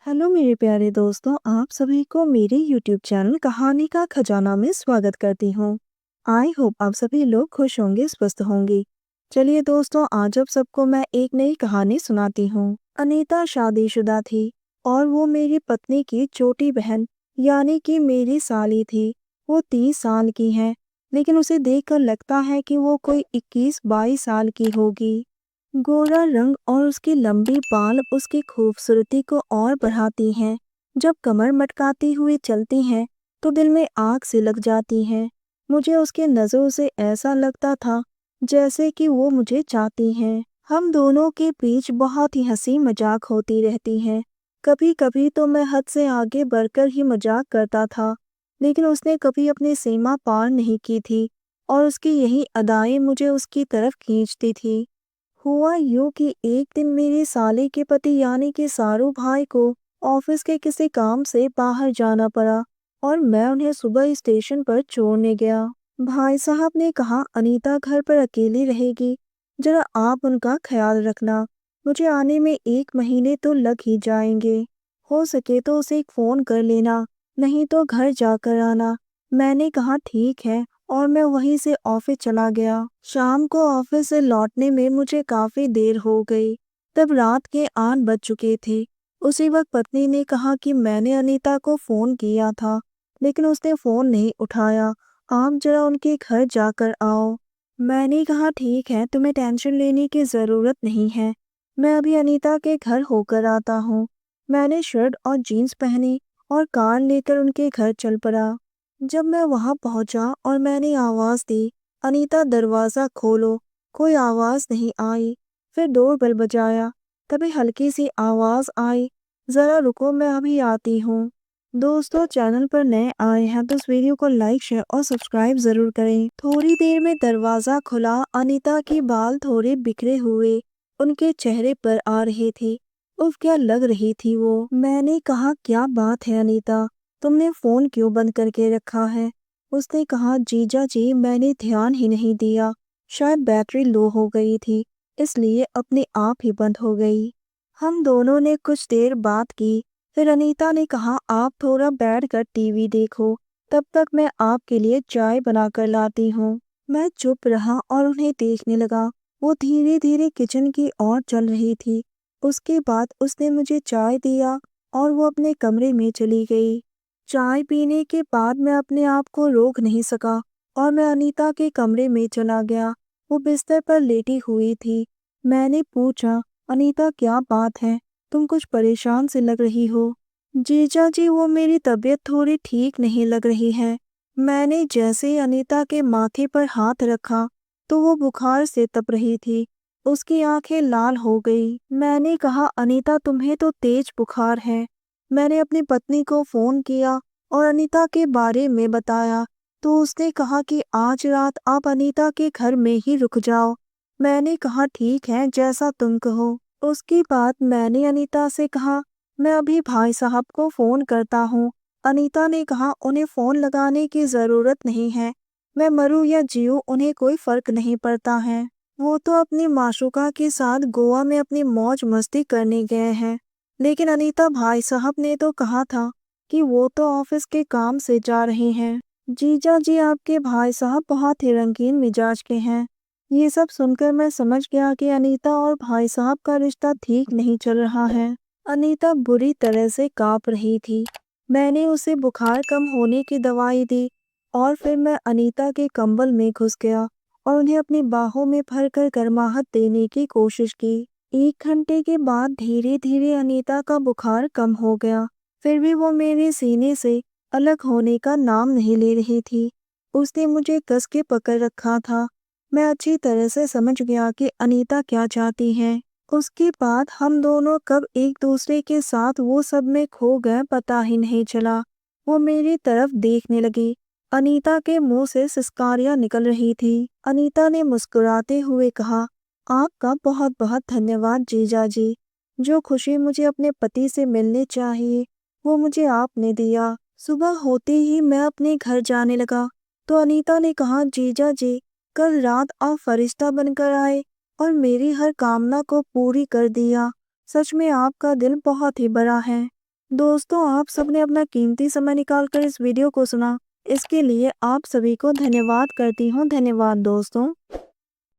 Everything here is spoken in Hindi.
हेलो मेरे प्यारे दोस्तों, आप सभी को मेरे यूट्यूब चैनल कहानी का खजाना में स्वागत करती हूँ। आई होप आप सभी लोग खुश होंगे, स्वस्थ होंगे। चलिए दोस्तों, आज आप सबको मैं एक नई कहानी सुनाती हूँ। अनीता शादीशुदा थी और वो मेरी पत्नी की छोटी बहन यानी कि मेरी साली थी। वो 30 साल की है, लेकिन उसे देखकर लगता है कि वो कोई 21-22 साल की होगी। गोरा रंग और उसकी लंबी बाल उसकी खूबसूरती को और बढ़ाती हैं। जब कमर मटकाती हुई चलती हैं तो दिल में आग से लग जाती हैं। मुझे उसके नज़रों से ऐसा लगता था जैसे कि वो मुझे चाहती हैं। हम दोनों के बीच बहुत ही हंसी मजाक होती रहती है। कभी कभी तो मैं हद से आगे बढ़कर ही मजाक करता था, लेकिन उसने कभी अपनी सीमा पार नहीं की थी और उसकी यही अदाएं मुझे उसकी तरफ खींचती थी। हुआ यूं कि एक दिन मेरी साली के पति यानी कि सारू भाई को ऑफिस के किसी काम से बाहर जाना पड़ा और मैं उन्हें सुबह स्टेशन पर छोड़ने गया। भाई साहब ने कहा, अनीता घर पर अकेली रहेगी, जरा आप उनका ख्याल रखना। मुझे आने में 1 महीने तो लग ही जाएंगे। हो सके तो उसे एक फोन कर लेना, नहीं तो घर जाकर आना। मैंने कहा ठीक है और मैं वहीं से ऑफिस चला गया। शाम को ऑफिस से लौटने में मुझे काफी देर हो गई। तब रात के 8 बज चुके थे। उसी वक्त पत्नी ने कहा कि मैंने अनीता को फोन किया था, लेकिन उसने फोन नहीं उठाया। आप जरा उनके घर जाकर आओ। मैंने कहा ठीक है, तुम्हें टेंशन लेने की जरूरत नहीं है, मैं अभी अनीता के घर होकर आता हूँ। मैंने शर्ट और जीन्स पहनी और कार लेकर उनके घर चल पड़ा। जब मैं वहां पहुंचा और मैंने आवाज दी, अनीता दरवाजा खोलो, कोई आवाज नहीं आई। फिर डोरबेल बजाया, तभी हल्की सी आवाज आई, जरा रुको मैं अभी आती हूँ। दोस्तों, चैनल पर नए आए हैं तो इस वीडियो को लाइक शेयर और सब्सक्राइब जरूर करें। थोड़ी देर में दरवाजा खुला। अनीता के बाल थोड़े बिखरे हुए उनके चेहरे पर आ रहे थे। उफ, क्या लग रही थी वो। मैंने कहा, क्या बात है अनीता, तुमने फोन क्यों बंद करके रखा है? उसने कहा, जीजा जी मैंने ध्यान ही नहीं दिया, शायद बैटरी लो हो गई थी, इसलिए अपने आप ही बंद हो गई। हम दोनों ने कुछ देर बात की। फिर अनीता ने कहा, आप थोड़ा बैठकर टीवी देखो, तब तक मैं आपके लिए चाय बनाकर लाती हूँ। मैं चुप रहा और उन्हें देखने लगा। वो धीरे धीरे किचन की ओर चल रही थी। उसके बाद उसने मुझे चाय दिया और वो अपने कमरे में चली गई। चाय पीने के बाद मैं अपने आप को रोक नहीं सका और मैं अनीता के कमरे में चला गया। वो बिस्तर पर लेटी हुई थी। मैंने पूछा, अनीता क्या बात है, तुम कुछ परेशान से लग रही हो। जीजा जी, वो मेरी तबीयत थोड़ी ठीक नहीं लग रही है। मैंने जैसे ही अनीता के माथे पर हाथ रखा तो वो बुखार से तप रही थी। उसकी आंखें लाल हो गई। मैंने कहा, अनीता तुम्हें तो तेज बुखार है। मैंने अपनी पत्नी को फोन किया और अनीता के बारे में बताया तो उसने कहा कि आज रात आप अनीता के घर में ही रुक जाओ। मैंने कहा ठीक है, जैसा तुम कहो। उसके बाद मैंने अनीता से कहा, मैं अभी भाई साहब को फोन करता हूँ। अनीता ने कहा, उन्हें फोन लगाने की जरूरत नहीं है, मैं मरूं या जीऊं उन्हें कोई फर्क नहीं पड़ता है। वो तो अपनी माशूका के साथ गोवा में अपनी मौज मस्ती करने गए हैं। लेकिन अनीता भाई साहब ने तो कहा था कि वो तो ऑफिस के काम से जा रहे हैं। जीजा जी, आपके भाई साहब बहुत ही रंगीन मिजाज के हैं। ये सब सुनकर मैं समझ गया कि अनीता और भाई साहब का रिश्ता ठीक नहीं चल रहा है। अनीता बुरी तरह से कांप रही थी। मैंने उसे बुखार कम होने की दवाई दी और फिर मैं अनीता के कंबल में घुस गया और उन्हें अपनी बाहों में भरकर गर्माहट देने की कोशिश की। 1 घंटे के बाद धीरे धीरे अनीता का बुखार कम हो गया। फिर भी वो मेरे सीने से अलग होने का नाम नहीं ले रही थी। उसने मुझे कस के पकड़ रखा था। मैं अच्छी तरह से समझ गया कि अनीता क्या चाहती है। उसके बाद हम दोनों कब एक दूसरे के साथ वो सब में खो गए पता ही नहीं चला। वो मेरी तरफ देखने लगी। अनीता के मुंह से सिसकारियां निकल रही थी। अनीता ने मुस्कुराते हुए कहा, आपका बहुत बहुत धन्यवाद जीजा जी। जो खुशी मुझे अपने पति से मिलनी चाहिए वो मुझे आपने दिया। सुबह होते ही मैं अपने घर जाने लगा तो अनीता ने कहा, जीजा जी कल रात आप फरिश्ता बनकर आए और मेरी हर कामना को पूरी कर दिया। सच में आपका दिल बहुत ही बड़ा है। दोस्तों, आप सबने अपना कीमती समय निकालकर इस वीडियो को सुना, इसके लिए आप सभी को धन्यवाद करती हूँ। धन्यवाद दोस्तों।